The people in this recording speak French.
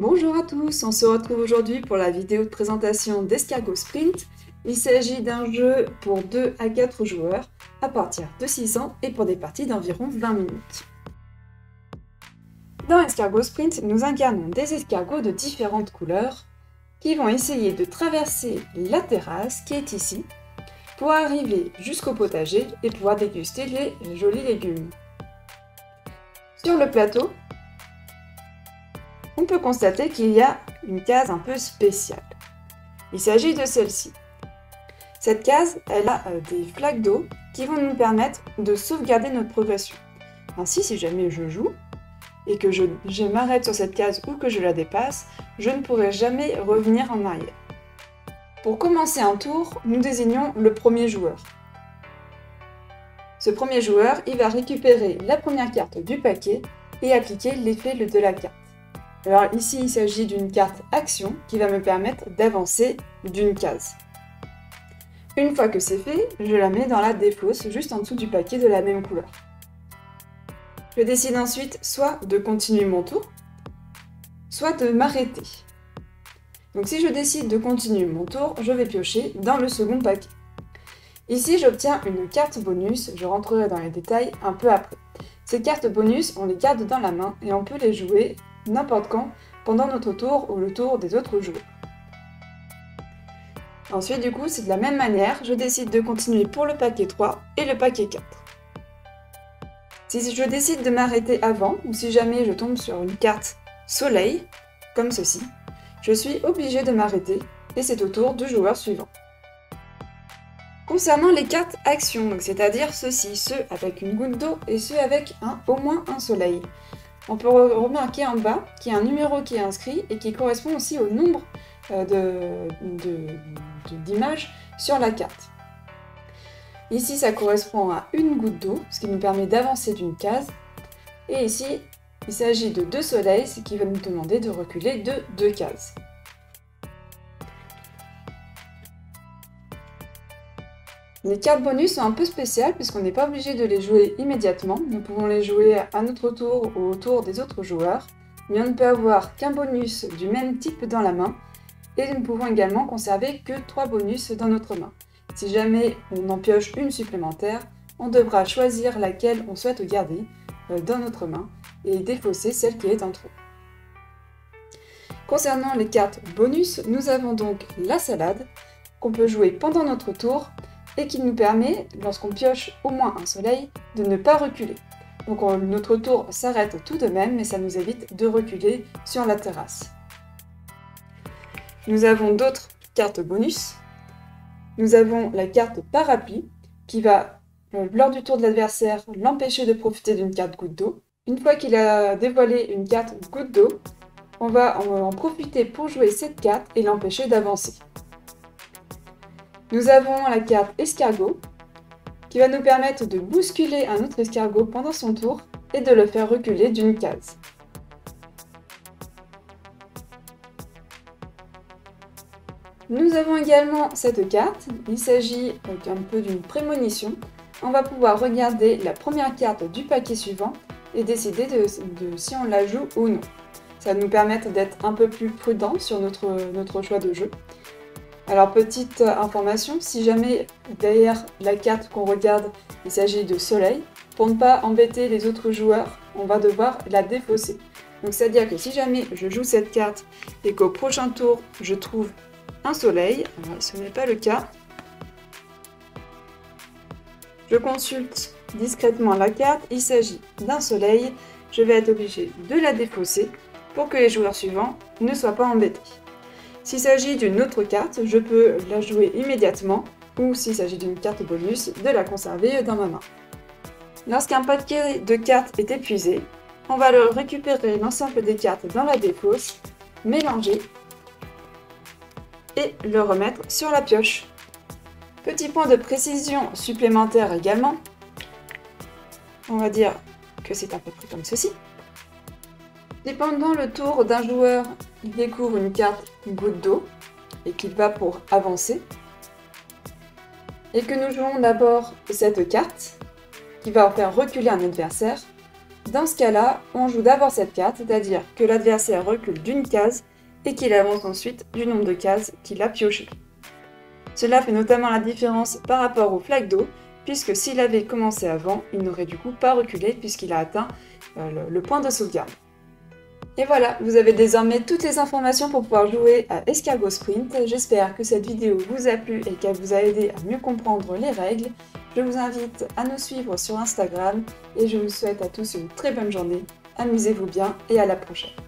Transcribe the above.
Bonjour à tous, on se retrouve aujourd'hui pour la vidéo de présentation d'Escargot Sprint. Il s'agit d'un jeu pour 2 à 4 joueurs à partir de 6 ans et pour des parties d'environ 20 minutes. Dans Escargot Sprint, nous incarnons des escargots de différentes couleurs qui vont essayer de traverser la terrasse qui est ici pour arriver jusqu'au potager et pouvoir déguster les jolis légumes. Sur le plateau, on peut constater qu'il y a une case un peu spéciale. Il s'agit de celle-ci. Cette case, elle a des flaques d'eau qui vont nous permettre de sauvegarder notre progression. Ainsi, si jamais je joue et que je m'arrête sur cette case ou que je la dépasse, je ne pourrai jamais revenir en arrière. Pour commencer un tour, nous désignons le premier joueur. Ce premier joueur, il va récupérer la première carte du paquet et appliquer l'effet de la carte. Alors ici, il s'agit d'une carte action qui va me permettre d'avancer d'une case. Une fois que c'est fait, je la mets dans la défausse, juste en dessous du paquet de la même couleur. Je décide ensuite soit de continuer mon tour, soit de m'arrêter. Donc si je décide de continuer mon tour, je vais piocher dans le second paquet. Ici, j'obtiens une carte bonus, je rentrerai dans les détails un peu après. Ces cartes bonus, on les garde dans la main et on peut les jouer n'importe quand, pendant notre tour ou le tour des autres joueurs. Ensuite, du coup, c'est de la même manière, je décide de continuer pour le paquet 3 et le paquet 4. Si je décide de m'arrêter avant, ou si jamais je tombe sur une carte soleil, comme ceci, je suis obligé de m'arrêter et c'est au tour du joueur suivant. Concernant les cartes actions, c'est-à-dire ceux-ci, ceux avec une goutte d'eau et ceux avec au moins un soleil. On peut remarquer en bas qu'il y a un numéro qui est inscrit et qui correspond aussi au nombre d'images sur la carte. Ici, ça correspond à une goutte d'eau, ce qui nous permet d'avancer d'une case. Et ici, il s'agit de 2 soleils, ce qui va nous demander de reculer de 2 cases. Les cartes bonus sont un peu spéciales puisqu'on n'est pas obligé de les jouer immédiatement. Nous pouvons les jouer à notre tour ou au tour des autres joueurs, mais on ne peut avoir qu'un bonus du même type dans la main et nous ne pouvons également conserver que 3 bonus dans notre main. Si jamais on en pioche une supplémentaire, on devra choisir laquelle on souhaite garder dans notre main et défausser celle qui est en trop. Concernant les cartes bonus, nous avons donc la salade qu'on peut jouer pendant notre tour et qui nous permet, lorsqu'on pioche au moins un soleil, de ne pas reculer. Donc notre tour s'arrête tout de même, mais ça nous évite de reculer sur la terrasse. Nous avons d'autres cartes bonus. Nous avons la carte parapluie, qui va, lors du tour de l'adversaire, l'empêcher de profiter d'une carte goutte d'eau. Une fois qu'il a dévoilé une carte goutte d'eau, on va en profiter pour jouer cette carte et l'empêcher d'avancer. Nous avons la carte escargot, qui va nous permettre de bousculer un autre escargot pendant son tour et de le faire reculer d'une case. Nous avons également cette carte, il s'agit un peu d'une prémonition. On va pouvoir regarder la première carte du paquet suivant et décider de si on la joue ou non. Ça va nous permettre d'être un peu plus prudent sur notre choix de jeu. Alors petite information, si jamais derrière la carte qu'on regarde, il s'agit de soleil, pour ne pas embêter les autres joueurs, on va devoir la défausser. Donc c'est-à-dire que si jamais je joue cette carte et qu'au prochain tour je trouve un soleil, alors ce n'est pas le cas, je consulte discrètement la carte, il s'agit d'un soleil, je vais être obligé de la défausser pour que les joueurs suivants ne soient pas embêtés. S'il s'agit d'une autre carte, je peux la jouer immédiatement, ou s'il s'agit d'une carte bonus, de la conserver dans ma main. Lorsqu'un paquet de cartes est épuisé, on va récupérer l'ensemble des cartes dans la défausse, mélanger et le remettre sur la pioche. Petit point de précision supplémentaire également, on va dire que c'est à peu près comme ceci. Si pendant le tour d'un joueur, il découvre une carte goutte d'eau et qu'il va pour avancer, et que nous jouons d'abord cette carte qui va en faire reculer un adversaire, Dans ce cas-là, on joue d'abord cette carte, c'est-à-dire que l'adversaire recule d'une case et qu'il avance ensuite du nombre de cases qu'il a pioché. Cela fait notamment la différence par rapport aux flaques d'eau, puisque s'il avait commencé avant, il n'aurait du coup pas reculé puisqu'il a atteint le point de sauvegarde. Et voilà, vous avez désormais toutes les informations pour pouvoir jouer à Escargot Sprint. J'espère que cette vidéo vous a plu et qu'elle vous a aidé à mieux comprendre les règles. Je vous invite à nous suivre sur Instagram et je vous souhaite à tous une très bonne journée. Amusez-vous bien et à la prochaine.